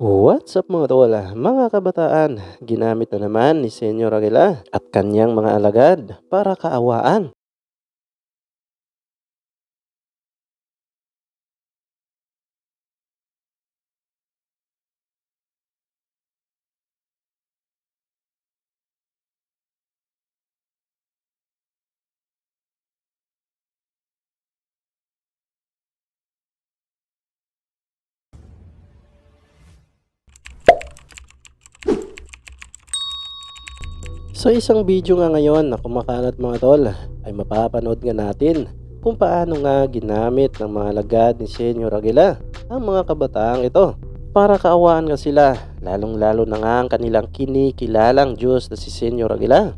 What's up mga tol? Mga kabataan, ginamit na naman ni Senyor Aguila at kanyang mga alagad para kaawaan. Sa isang video nga ngayon na kumakalat mga tol, ay mapapanood nga natin kung paano nga ginamit ng mga alagad ni Senyor Aguila ang mga kabataang ito para kaawaan nga sila, lalong lalo na nga ang kanilang kinikilalang Diyos na si Senyor Aguila,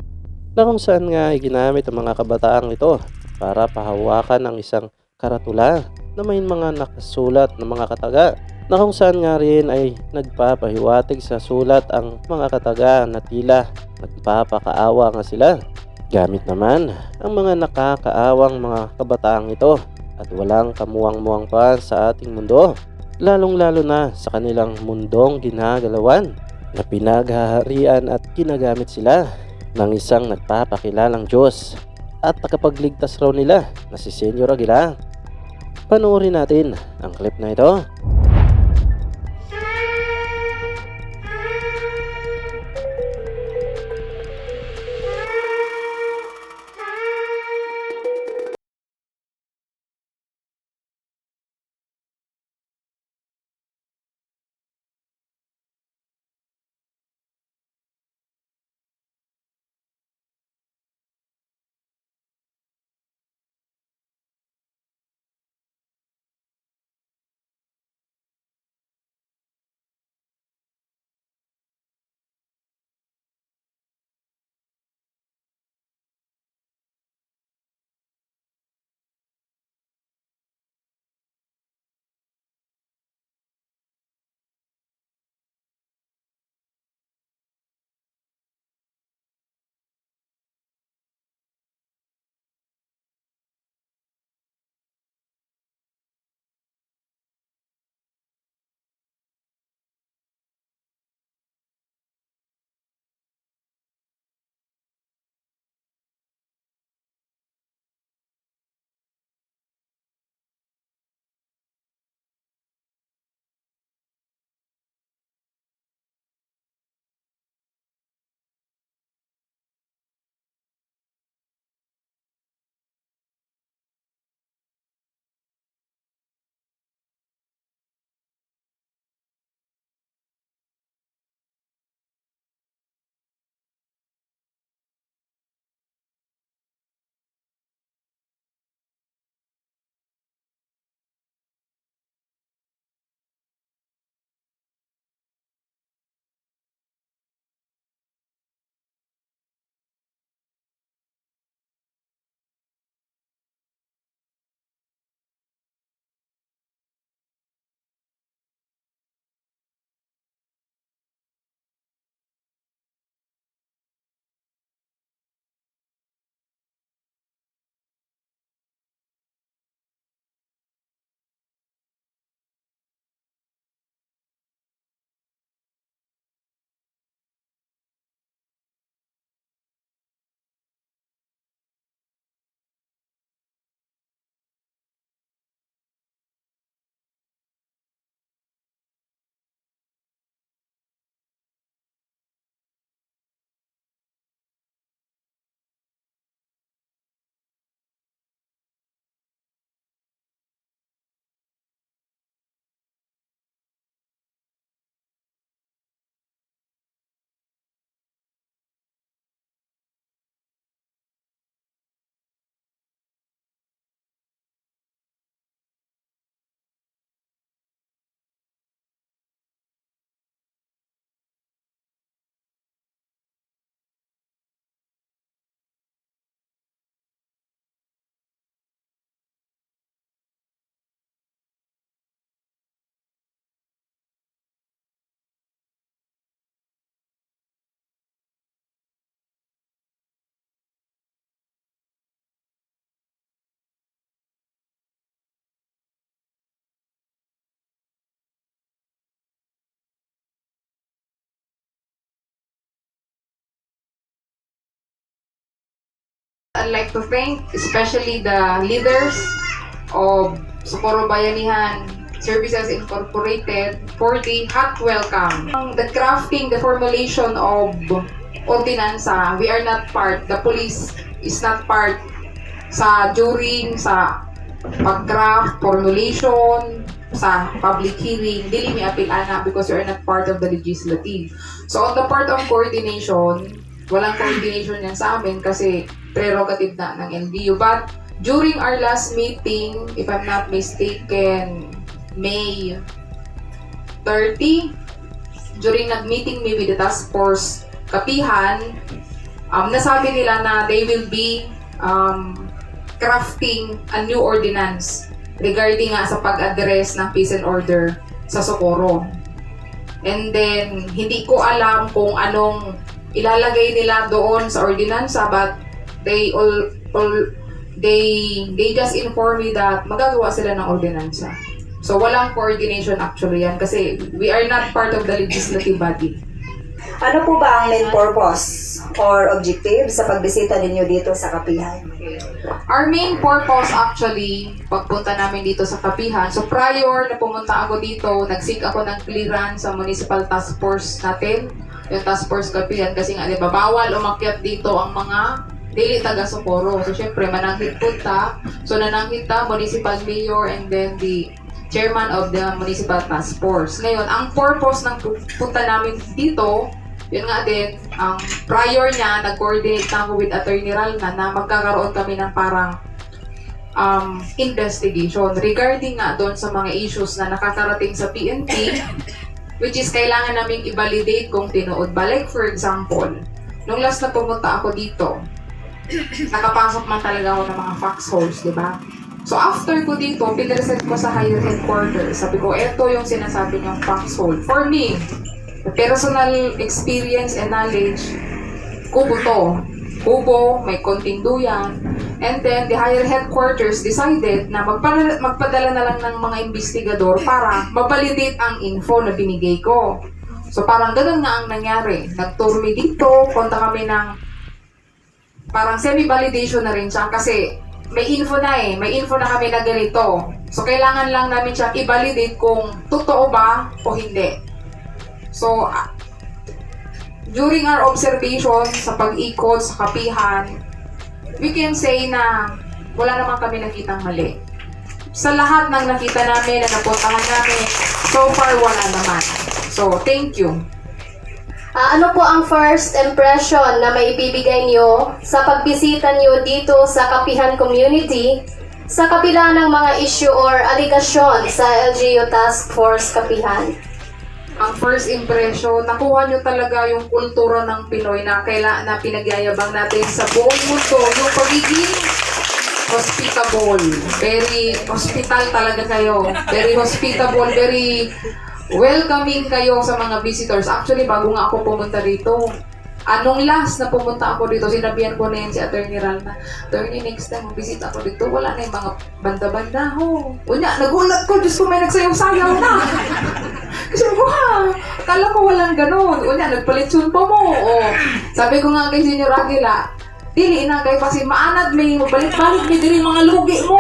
na kung saan nga ay ginamit ang mga kabataang ito para pahawakan ang isang karatula na may mga nakasulat na mga kataga, na kung saan nga rin ay nagpapahiwatig sa sulat ang mga kataga na tila nagpapakaawa nga sila. Gamit naman ang mga nakakaawang mga kabataang ito at walang kamuwang-muwang pa sa ating mundo, lalong lalo na sa kanilang mundong ginagalawan, na pinaghaharian at ginagamit sila ng isang nagpapakilalang Diyos at nakapagligtas raw nila na si Senyor Aguila. Panoorin natin ang clip na ito. I'd like to thank especially the leaders of Socorro Bayanihan Services Incorporated for the hot welcome. The crafting, the formulation of ordinansa, we are not part, the police is not part sa during, sa pag-craft, formulation, sa public hearing, dili mi apil ana because we are not part of the legislative. So on the part of coordination, walang coordination yan sa amin kasi prerogative na ng LGU. But during our last meeting, if I'm not mistaken, May 30, during nag-meeting me with the task force Kapihan, nasabi nila na they will be crafting a new ordinance regarding nga sa pag-address ng peace and order sa Socorro. And then, hindi ko alam kung anong ilalagay nila doon sa ordinansa, but they just inform me that magagawa sila ng ordinansa. So, walang coordination actually yan kasi we are not part of the legislative body. Ano po ba ang main purpose or objective sa pagbisita ninyo dito sa Kapihan? Our main purpose actually, pagpunta namin dito sa Kapihan, so prior na pumunta ako dito, nag-seek ako ng clearance sa municipal task force natin, yung task force Kapihan, kasi nga, di ba, bawal umakyat dito ang mga dili taga Socorro. So, syempre, mananghit punta. So, nananghit ta, municipal mayor, and then the chairman of the municipal task force. Ngayon, ang purpose ng punta namin dito, yun nga din, prior niya, nag-coordinate na ako with Attorney Ralna na magkakaroon kami ng parang investigation regarding nga doon sa mga issues na nakakarating sa PNP, which is kailangan naming i-validate kung tinuod ba. Like for example, nung last na pumunta ako dito, nakapasok man talaga ako ng mga fax holes, di ba? So after ko dito, pinreset ko sa higher headquarters. Sabi ko, eto yung sinasabi niyong fax hole. For me, personal experience and knowledge, kubo to. Kubo, may konting duyan. And then, the higher headquarters decided na magpadala na lang ng mga investigador para mabalidate ang info na binigay ko. So, parang ganun nga ang nangyari. Nag-tour dito, punta kami ng parang semi-validation na rin siya kasi may info na may info na kami na ganito. So, kailangan lang namin siya i-validate kung totoo ba o hindi. So, during our observation sa pag-ikot sa Kapihan, we can say na wala naman kami nakitang mali. Sa lahat ng nakita namin na napuntahan namin, so far wala naman. So, thank you. Ano po ang first impression na maibibigay niyo sa pagbisita niyo dito sa Kapihan Community sa kabila ng mga issue or aligasyon sa LGU Task Force Kapihan? Ang first impression, nakuha nyo talaga yung kultura ng Pinoy na na pinagyayabang natin sa buong mundo. Yung pagiging hospitable. Very hospital talaga kayo. Very hospitable, very welcoming kayo sa mga visitors. Actually, bago nga ako pumunta rito, anong last na pumunta ako dito, sinabihan ko na yan si Attorney Ral na, Attorney, next time mag-visit ako dito, wala na yung mga banda-banda ho. Unya, nagulat ko, Diyos ko, may nagsayaw-sayaw na. Kasi ko akala ko walang ganun. Unya, nagpalitsun pa mo. O, sabi ko nga kay Senyor Aguila, dili na kay kasi maanad may balik-balik may diri mga lugi mo.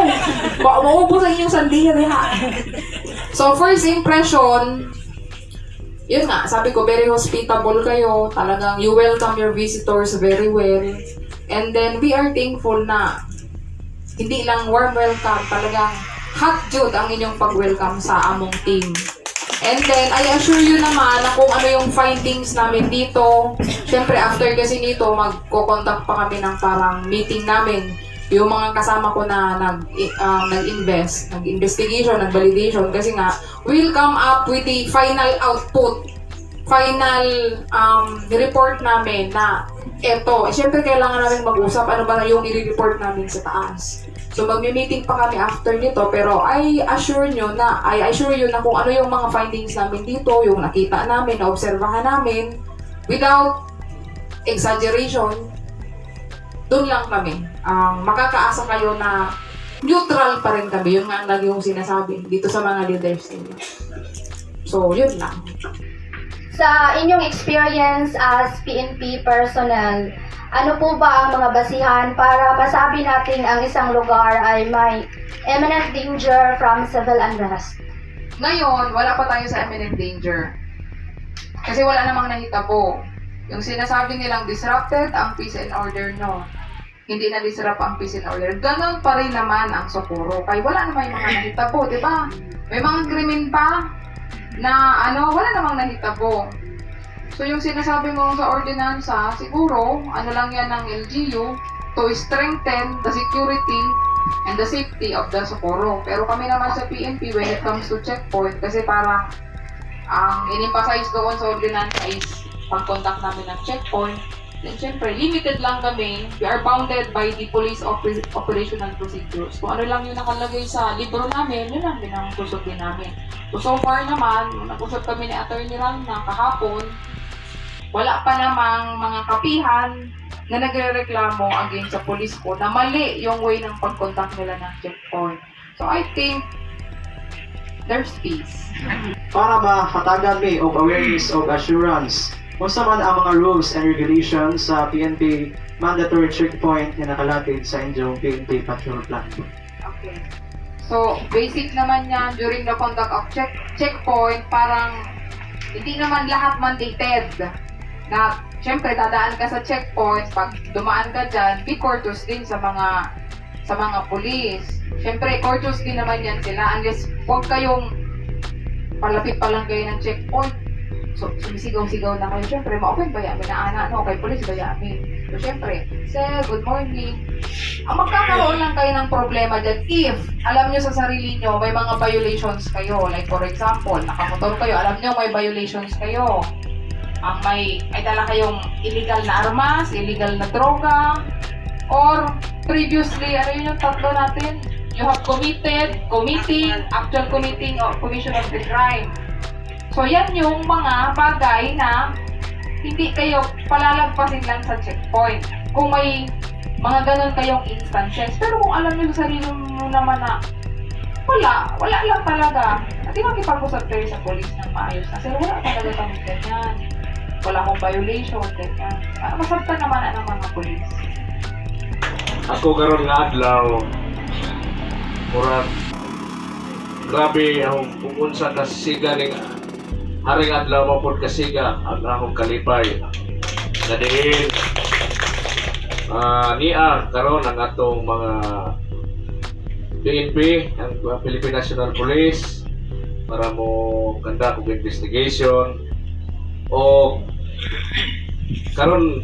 Maubos ang inyong sandiyan ha. So, first impression, yun nga, sabi ko, very hospitable kayo. Talagang you welcome your visitors very well. And then, we are thankful na hindi lang warm welcome, talagang hot jud ang inyong pag-welcome sa among team. And then, I assure you naman na kung ano yung findings namin dito, syempre after kasi nito, magko-contact pa kami ng parang meeting namin. Yung mga kasama ko na nag-invest, nag-investigation, nag-validation, kasi nga, we'll come up with the final output, final report namin na eto. Siyempre, kailangan namin mag-usap ano ba na yung i-report namin sa taas. So, mag-meeting pa kami after nito, pero I assure you na kung ano yung mga findings namin dito, yung nakita namin, na-obserbahan namin, without exaggeration, doon lang kami. Makakaasa kayo na neutral pa rin kami. Yun nga ang lagi yung sinasabi dito sa mga leaders ninyo. So, yun lang. Sa inyong experience as PNP personnel, Ano po ba ang mga basihan para masabi natin ang isang lugar ay may imminent danger from civil unrest? Ngayon, wala pa tayo sa imminent danger. Kasi wala namang nahitabo. Yung sinasabi nilang disrupted ang peace and order, no. Hindi na disrupt ang peace and order. Ganon pa rin naman ang Socorro. Kaya wala namang mga nahitabo, di ba? May mga krimen pa na wala namang nahitabo. So yung sinasabi mo sa ordinansa, siguro, lang yan ng LGU to strengthen the security and the safety of the Socorro. Pero kami naman sa PNP, when it comes to checkpoint, kasi parang ang in-emphasize doon sa ordinansa is pag-contact namin ng checkpoint. Then syempre, limited lang kami. We are bounded by the police operational procedures. Kung ano lang yung nakalagay sa libro namin, yun lang din ang susundin namin. So far naman, nung nag-usap kami ni Attorney Rana kahapon, wala pa namang mga kapihan na nagre-reklamo against sa police ko na mali yung way ng pag-contact nila ng checkpoint. So I think there's peace. Para mahatagan mi og awareness og assurance, unsa man ang mga rules and regulations sa PNP mandatory checkpoint nga nakalatid sa inyong PNP patrol plan. Okay. So, basic naman yan during the conduct of checkpoint, parang hindi naman lahat mandated na syempre dadaan ka sa checkpoint, pag dumaan ka dyan, be courteous din sa mga police. Syempre, courteous din naman yan sila unless huwag kayong palapit pa lang kayo ng checkpoint. So, sumisigaw-sigaw na kayo. Syempre, ma-open ba yamin na ana, kay police ba yamin? So, syempre, sir, good morning. Ang magkakaroon lang kayo ng problema dyan if alam nyo sa sarili nyo may mga violations kayo. Like, for example, nakamotor kayo, alam nyo may violations kayo. Ang may dala kayong illegal na armas, illegal na droga, or previously, yun yung tatlo natin? You have committing, actual committing, or commission of the crime. So, yan yung mga bagay na hindi kayo palalagpasin lang sa checkpoint. Kung may mga ganun kayong instances. Pero kung alam nyo sa sarili mo naman na wala lang talaga. At makipag-usap kayo sa police ng maayos na, sir, wala talaga kami ganyan. Wala akong violation, ganyan. Masabta naman ang mga police. Ako karon nga adlaw, murag grabe akong pumunsa ka siga ning haring adlaw mapod kasiga ang akong kalipay. Na diin niya karon ang atong mga PNP, ang Philippine National Police, para mo kanda og investigation o karon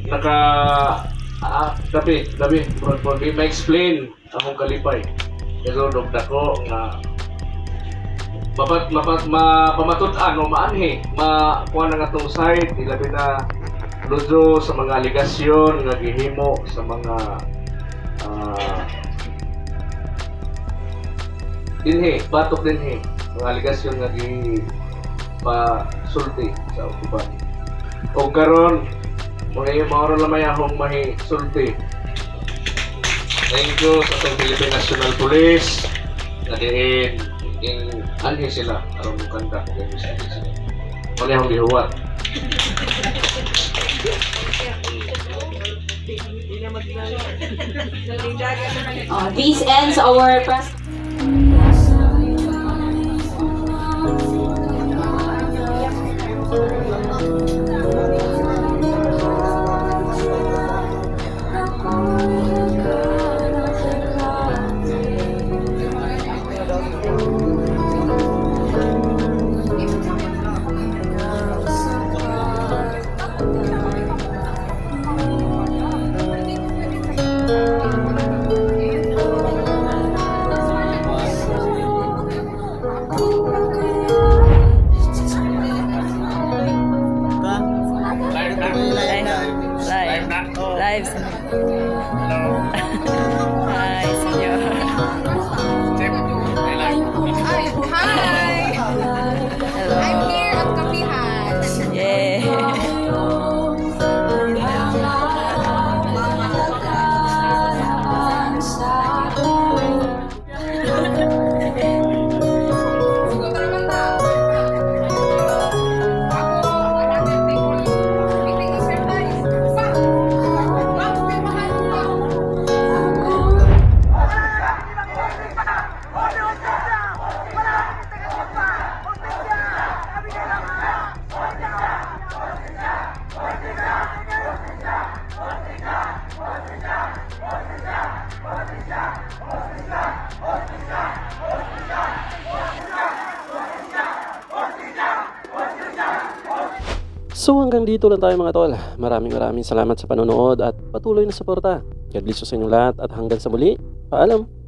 dabi for me ma-explain akong kalipay pero dako nga pamatutan o maanhi makuha na nga tong side ilabi na ludo sa mga aligasyon nga gihimo sa mga batok dinhi mga aligasyon nga pasulti sa uban o karon mga mauro lamay akong mahisulti. Thank you sa Philippine National Police na diin anhi sila aron mukanda ng investigation. Mali akong lihuwat. This ends our press. Live. Hi, senyor. Hi! Hello. I'm here at Kapihan. Yeah. So hanggang dito lang tayo mga tol. Maraming salamat sa panonood at patuloy na suporta. God bless you sa inyong lahat at hanggang sa muli. Paalam!